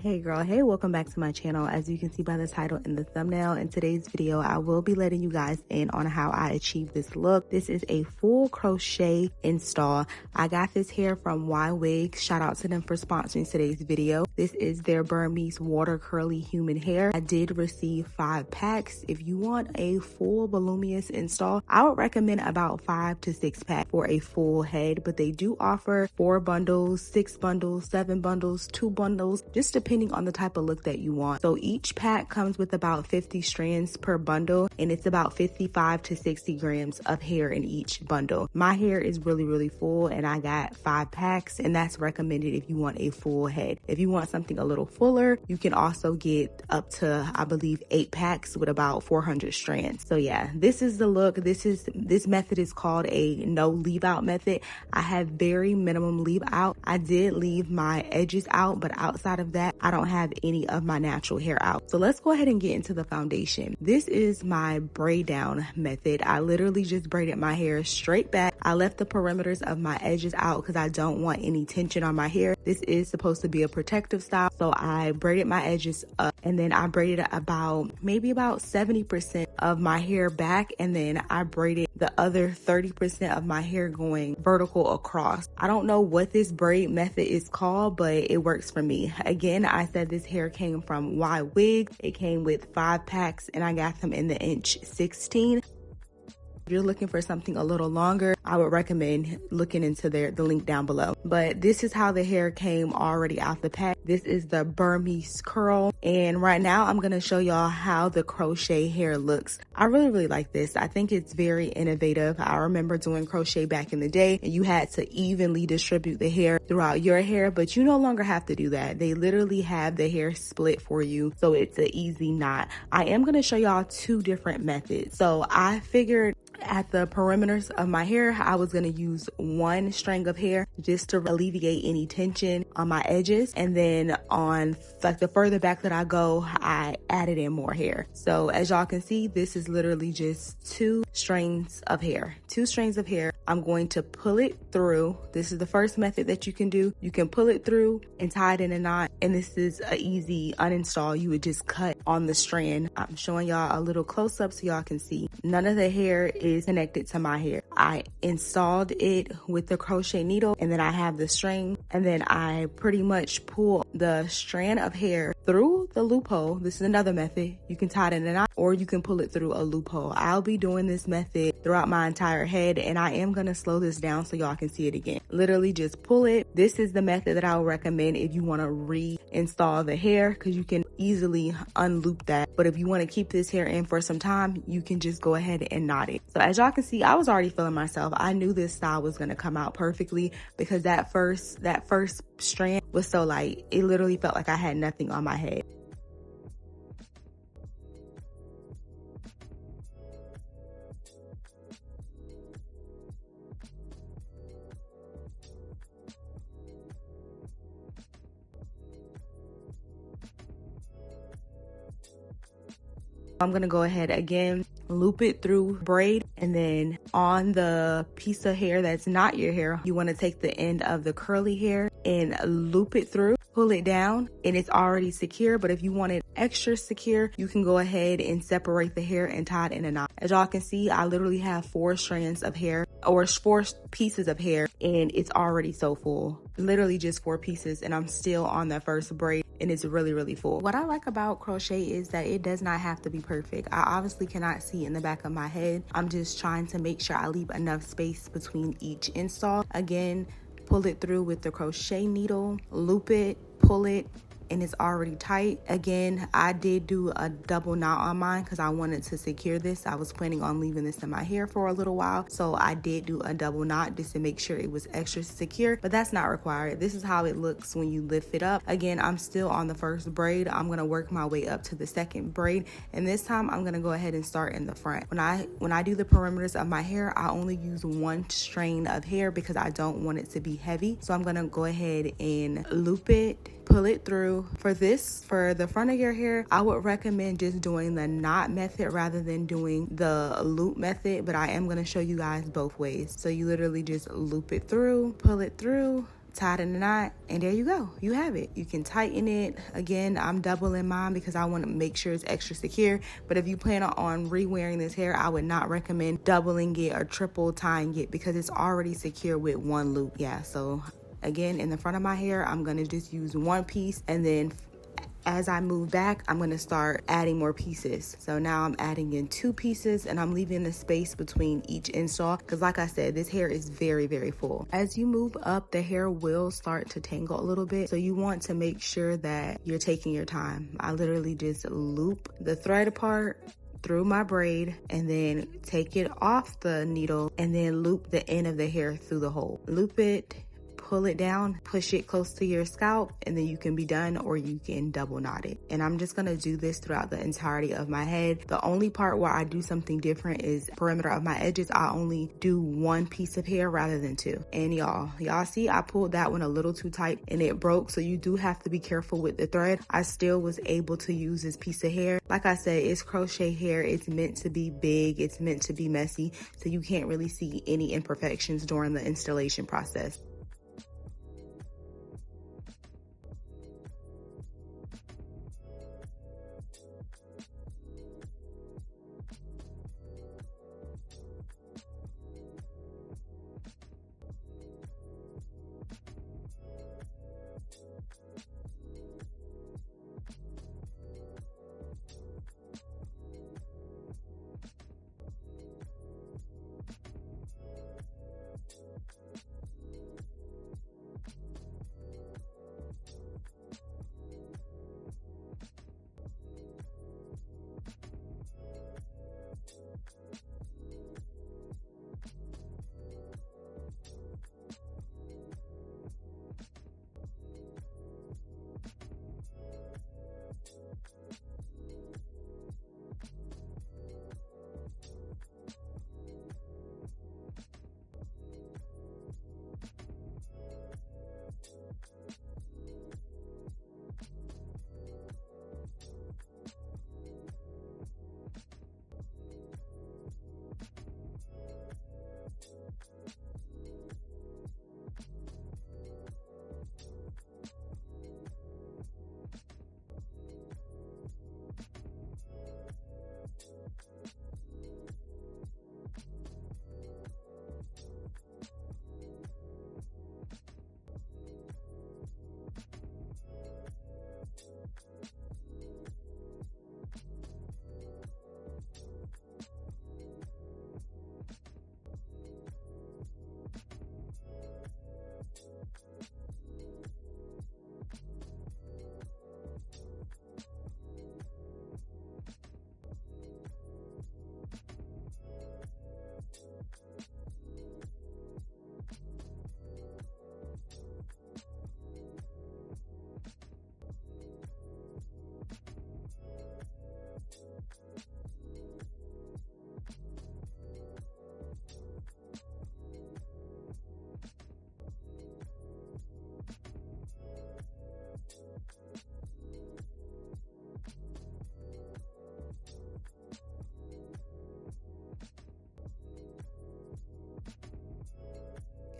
Hey girl, hey, welcome back to my channel. As you can see by the title and the thumbnail, in today's video I will be letting you guys in on how I achieved this look. This is a full crochet install. I got this hair from Ywigs. Shout out to them for sponsoring today's video. This is their Burmese water curly human hair. I did receive 5 packs. If you want a full voluminous install, I would recommend about 5 to 6 packs for a full head, but they do offer 4 bundles, 6 bundles, 7 bundles, 2 bundles, just depending on the type of look that you want. So each pack comes with about 50 strands per bundle, and it's about 55 to 60 grams of hair in each bundle. My hair is really full, and I got 5 packs, and that's recommended if you want a full head. If you want something a little fuller, you can also get up to, I believe, 8 packs with about 400 strands. So yeah, this is the look. This method is called a no leave out method. I have very minimum leave out. I did leave my edges out, but outside of that, I don't have any of my natural hair out. So let's go ahead and get into the foundation. This is my braid down method. I literally just braided my hair straight back. I left the perimeters of my edges out because I don't want any tension on my hair. This is supposed to be a protective style. So I braided my edges up, and then I braided maybe about 70% of my hair back, and then I braided the other 30% of my hair going vertical across. I don't know what this braid method is called, but it works for me. Again, I said this hair came from Ywigs. It came with 5 packs, and I got them in the inch 16. If you're looking for something a little longer, I would recommend looking into the link down below. But this is how the hair came already out the pack. This is the Burmese curl. And right now I'm going to show y'all how the crochet hair looks. I really like this. I think it's very innovative. I remember doing crochet back in the day, and you had to evenly distribute the hair throughout your hair, but you no longer have to do that. They literally have the hair split for you, so it's an easy knot. I am going to show y'all 2 different methods. So I figured at the perimeters of my hair, I was going to use 1 strand of hair just to alleviate any tension on my edges. And then on like the further back that I go, I added in more hair. So as y'all can see, this is literally just 2 strands of hair. 2 strands of hair. I'm going to pull it through. This is the first method that you can do. You can pull it through and tie it in a knot. And this is an easy uninstall. You would just cut on the strand. I'm showing y'all a little close up so y'all can see. None of the hair is connected to my hair. I installed it with the crochet needle, and then I have the string, and then I pretty much pull the strand of hair through the loophole. This is another method. You can tie it in a knot, or you can pull it through a loophole. I'll be doing this method throughout my entire head, and I am going to slow this down so y'all can see it again. Literally just pull it. This is the method that I would recommend if you want to reinstall the hair, because you can easily unloop that. But if you want to keep this hair in for some time, you can just go ahead and knot it. So as y'all can see, I was already feeling myself. I knew this style was going to come out perfectly because that first strand was so light. It literally felt like I had nothing on my head. I'm gonna go ahead again, loop it through braid, and then on the piece of hair that's not your hair, you want to take the end of the curly hair and loop it through, pull it down, and it's already secure. But if you want it extra secure, you can go ahead and separate the hair and tie it in a knot. As y'all can see, I literally have 4 strands of hair, or 4 pieces of hair, and it's already so full. Literally just 4 pieces, and I'm still on that first braid, and it's really full. What I like about crochet is that it does not have to be perfect. I obviously cannot see in the back of my head. I'm just trying to make sure I leave enough space between each install. Again, pull it through with the crochet needle, loop it, pull it, and it's already tight. Again, I did do a double knot on mine because I wanted to secure this. I was planning on leaving this in my hair for a little while, so I did do a double knot just to make sure it was extra secure, but that's not required. This is how it looks when you lift it up. Again, I'm still on the first braid. I'm gonna work my way up to the second braid, and this time I'm gonna go ahead and start in the front. When I do the perimeters of my hair, I only use one strand of hair because I don't want it to be heavy. So I'm gonna go ahead and loop it, pull it through, through. For the front of your hair, I would recommend just doing the knot method rather than doing the loop method, but I am going to show you guys both ways. So you literally just loop it through, pull it through, tie it in a knot, and there you go. You have it. You can tighten it. Again, I'm doubling mine because I want to make sure it's extra secure. But if you plan on re-wearing this hair, I would not recommend doubling it or triple tying it because it's already secure with one loop. Yeah, so again, in the front of my hair, I'm going to just use one piece, and then as I move back, I'm going to start adding more pieces. So now I'm adding in 2 pieces, and I'm leaving the space between each install because, like I said, this hair is very, very full. As you move up, the hair will start to tangle a little bit. So you want to make sure that you're taking your time. I literally just loop the thread apart through my braid and then take it off the needle and then loop the end of the hair through the hole. Loop it, pull it down, push it close to your scalp, and then you can be done, or you can double knot it. And I'm just gonna do this throughout the entirety of my head. The only part where I do something different is perimeter of my edges. I only do 1 piece of hair rather than 2. And y'all see I pulled that one a little too tight and it broke, so you do have to be careful with the thread. I still was able to use this piece of hair. Like I said, it's crochet hair. It's meant to be big. It's meant to be messy, so you can't really see any imperfections during the installation process.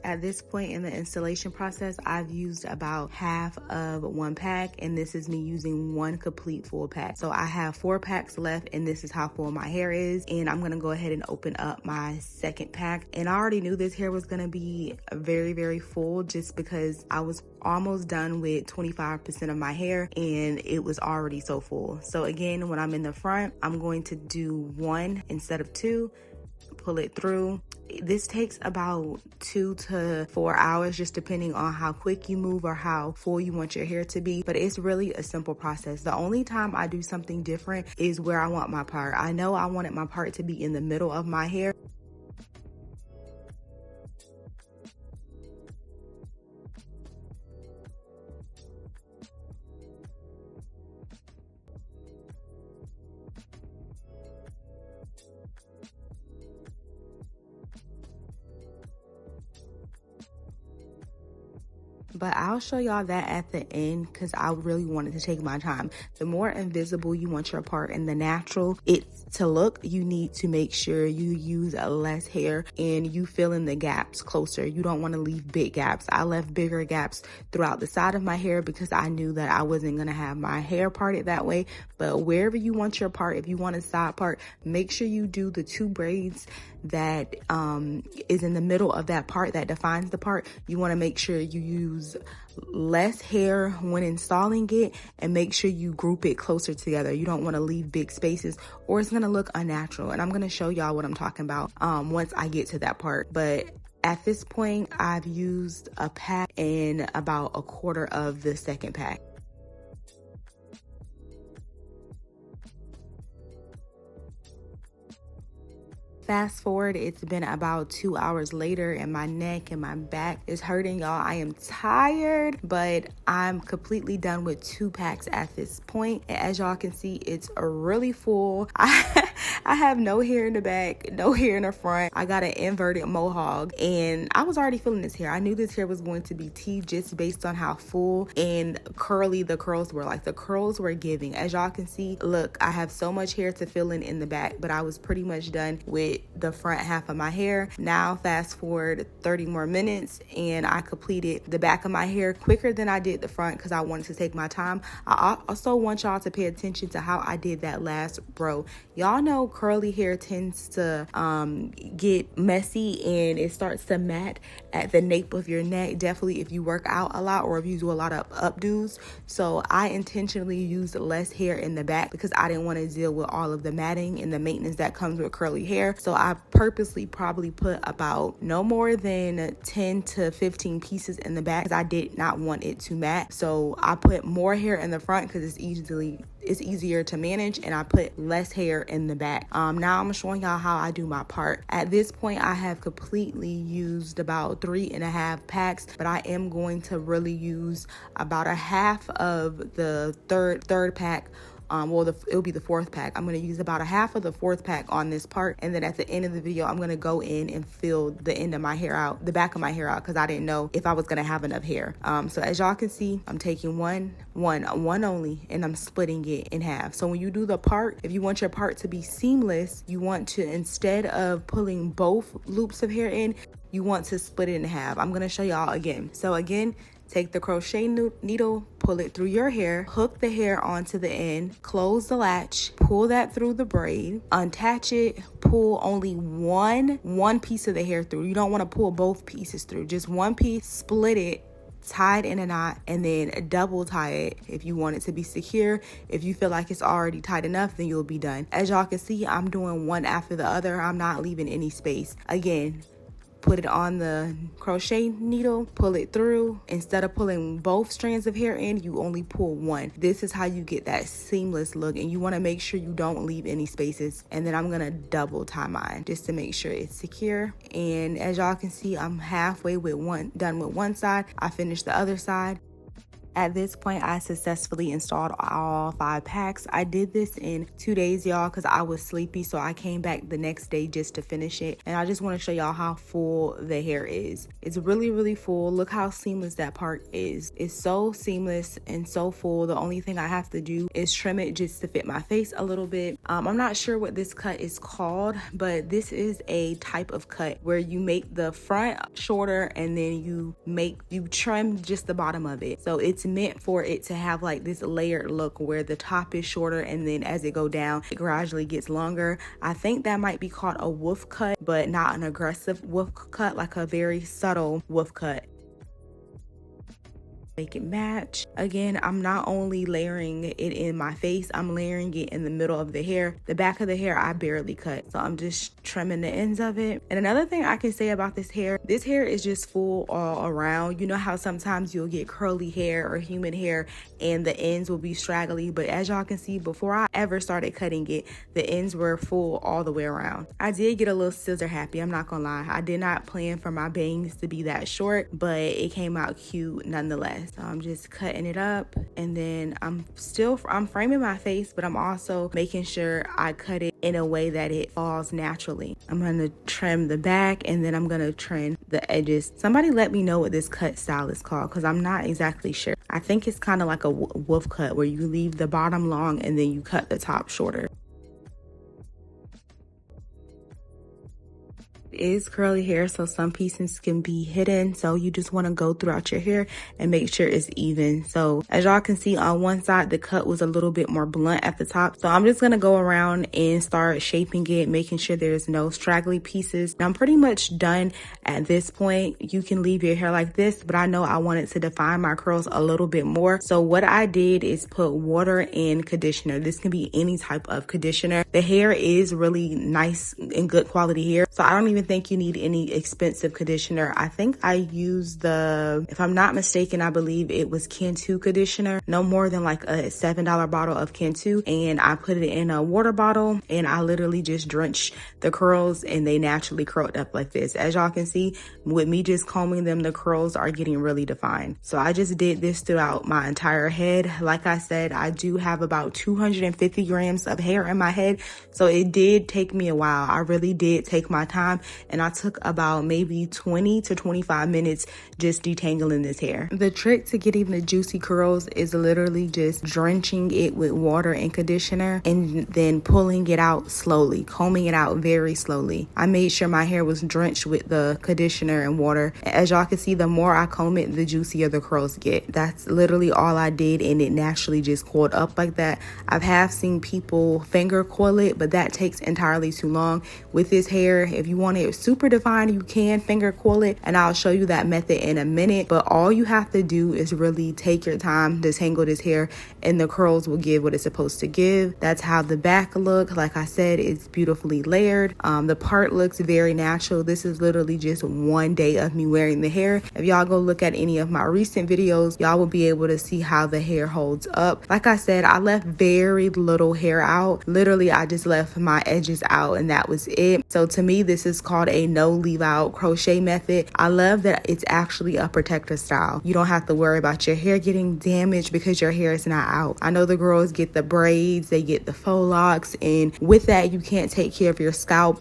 At this point in the installation process, I've used about half of 1 pack, and this is me using 1 complete full pack. So I have 4 packs left, and this is how full my hair is. And I'm gonna go ahead and open up my 2nd pack. And I already knew this hair was gonna be very, very full just because I was almost done with 25% of my hair and it was already so full. So again, when I'm in the front, I'm going to do 1 instead of 2, pull it through. This takes about 2 to 4 hours, just depending on how quick you move or how full you want your hair to be. But it's really a simple process. The only time I do something different is where I want my part. I know I wanted my part to be in the middle of my hair. But I'll show y'all that at the end because I really wanted to take my time. The more invisible you want your part and the natural it's to look, you need to make sure you use less hair and you fill in the gaps closer. You don't want to leave big gaps. I left bigger gaps throughout the side of my hair because I knew that I wasn't going to have my hair parted that way. But wherever you want your part, if you want a side part, make sure you do the 2 braids that is in the middle of that part that defines the part. You want to make sure you use less hair when installing it and make sure you group it closer together. You don't want to leave big spaces or it's going to look unnatural. And I'm going to show y'all what I'm talking about once I get to that part. But at this point, I've used a pack and about a quarter of the second pack. Fast forward, it's been about 2 hours later and my neck and my back is hurting, y'all. I am tired, but I'm completely done with 2 packs at this point. And as y'all can see, it's really full. I have no hair in the back, no hair in the front. I got an inverted mohawk and I was already feeling this hair. I knew this hair was going to be tea just based on how full and curly the curls were. Like the curls were giving. As y'all can see, look, I have so much hair to fill in the back, but I was pretty much done with the front half of my hair. Now fast forward 30 more minutes and I completed the back of my hair quicker than I did the front because I wanted to take my time. I also want y'all to pay attention to how I did that last row. Y'all know curly hair tends to get messy and it starts to mat at the nape of your neck, definitely if you work out a lot or if you do a lot of updos. So I intentionally used less hair in the back because I didn't want to deal with all of the matting and the maintenance that comes with curly hair. So I purposely probably put about no more than 10 to 15 pieces in the back because I did not want it to mat. So I put more hair in the front because it's easier to manage, and I put less hair in the back. Now I'm showing y'all how I do my part. At this point, I have completely used about 3.5 packs, but I am going to really use about a half of the third pack. It'll be the 4th pack. I'm going to use about a half of the 4th pack on this part. And then at the end of the video, I'm going to go in and fill the end of my hair out, the back of my hair out, because I didn't know if I was going to have enough hair. So as y'all can see, I'm taking one only, and I'm splitting it in half. So when you do the part, if you want your part to be seamless, you want to, instead of pulling both loops of hair in, you want to split it in half. I'm going to show y'all again. So again, take the crochet needle, pull it through your hair, hook the hair onto the end, close the latch, pull that through the braid, untach it, pull only one piece of the hair through. You don't want to pull both pieces through, just one piece, split it, tie it in a knot, and then double tie it if you want it to be secure. If you feel like it's already tight enough, then you'll be done. As y'all can see, I'm doing one after the other. I'm not leaving any space. Again, put it on the crochet needle, pull it through. Instead of pulling both strands of hair in, you only pull one. This is how you get that seamless look, and you want to make sure you don't leave any spaces. And then I'm gonna double tie mine just to make sure it's secure. And as y'all can see, I'm halfway done with one side. I finished the other side. At this point, I successfully installed all 5 packs. I did this in 2 days, y'all, because I was sleepy. So I came back the next day just to finish it. And I just want to show y'all how full the hair is. It's really, really full. Look how seamless that part is. It's so seamless and so full. The only thing I have to do is trim it just to fit my face a little bit. I'm not sure what this cut is called, but this is a type of cut where you make the front shorter and then you trim just the bottom of it. So it's meant for it to have like this layered look where the top is shorter and then as it go down it gradually gets longer. I think that might be called a wolf cut, but not an aggressive wolf cut, like a very subtle wolf cut. Make it match. Again, I'm not only layering it in my face, I'm layering it in the middle of the hair. The back of the hair I barely cut, so I'm just trimming the ends of it. And another thing I can say about this hair is just full all around. You know how sometimes you'll get curly hair or human hair and the ends will be straggly, but as y'all can see, before I ever started cutting it, the ends were full all the way around. I did get a little scissor happy, I'm not gonna lie. I did not plan for my bangs to be that short, but it came out cute nonetheless. So I'm just cutting it up, and then I'm framing my face, but I'm also making sure I cut it in a way that it falls naturally. I'm gonna trim the back, and then I'm gonna trim the edges. Somebody let me know what this cut style is called, because I'm not exactly sure. I think it's kind of like a wolf cut, where you leave the bottom long and then you cut the top shorter. Is curly hair, so some pieces can be hidden, so you just want to go throughout your hair and make sure it's even. So as y'all can see, on one side the cut was a little bit more blunt at the top, so I'm just gonna go around and start shaping it, making sure there's no straggly pieces. I'm pretty much done at this point. You can leave your hair like this, but I know I wanted to define my curls a little bit more, so what I did is put water and conditioner. This can be any type of conditioner. The hair is really nice and good quality hair, so I don't even think you need any expensive conditioner. I think I used if I'm not mistaken, I believe it was Cantu conditioner, no more than like a $7 bottle of Cantu, and I put it in a water bottle, and I literally just drenched the curls, and they naturally curled up like this. As y'all can see, with me just combing them, the curls are getting really defined. So I just did this throughout my entire head. Like I said, I do have about 250 grams of hair in my head, so it did take me a while. I really did take my time, and I took about maybe 20 to 25 minutes just detangling this hair. The trick to getting the juicy curls is literally just drenching it with water and conditioner, and then pulling it out slowly, combing it out very slowly. I made sure my hair was drenched with the conditioner and water. As y'all can see, the more I comb it, the juicier the curls get. That's literally all I did, and it naturally just coiled up like that. I've seen people finger coil it, but that takes entirely too long. With this hair, if you want it super defined, you can finger coil it, and I'll show you that method in a minute. But all you have to do is really take your time to tangle this hair, and the curls will give what it's supposed to give. That's how the back look. Like I said, it's beautifully layered. The part looks very natural. This is literally just one day of me wearing the hair. If y'all go look at any of my recent videos, y'all will be able to see how the hair holds up. Like I said, I left very little hair out. Literally, I just left my edges out, and that was it. So to me, this is called a no leave out crochet method. I love that it's actually a protective style. You don't have to worry about your hair getting damaged because your hair is not out. I know the girls get the braids, they get the faux locks, and with that, you can't take care of your scalp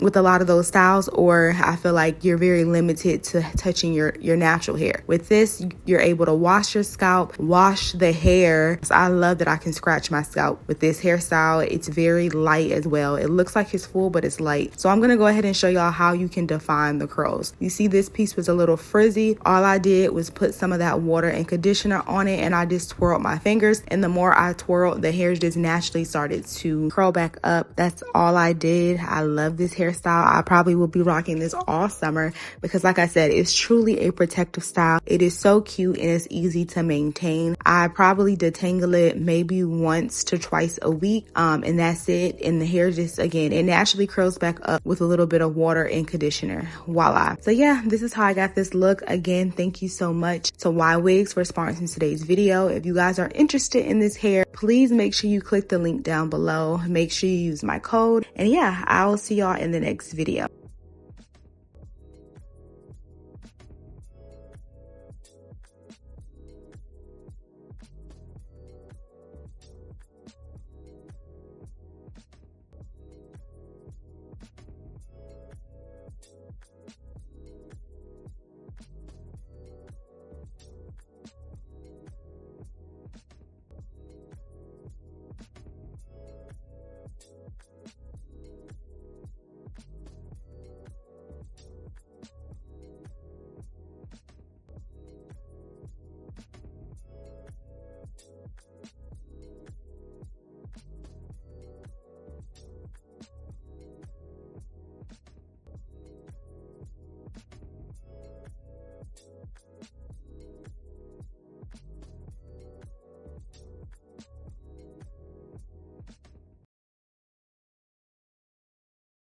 with a lot of those styles, or I feel like you're very limited to touching your natural hair. With this, you're able to wash your scalp, wash the hair. So I love that I can scratch my scalp with this hairstyle. It's very light as well. It looks like it's full, but it's light. So I'm gonna go ahead and show y'all how you can define the curls. You see this piece was a little frizzy. All I did was put some of that water and conditioner on it, and I just twirled my fingers, and the more I twirled, the hair just naturally started to curl back up. That's all I did. I love this hairstyle. I probably will be rocking this all summer because, like I said, it's truly a protective style. It is so cute, and it's easy to maintain. I probably detangle it maybe once to twice a week, and that's it. And the hair just, again, it naturally curls back up with a little bit of water and conditioner. Voila. So yeah, this is how I got this look. Again, thank you so much to Ywigs for sponsoring today's video. If you guys are interested in this hair, please make sure you click the link down below. Make sure you use my code. And yeah, I will see y'all in the next video.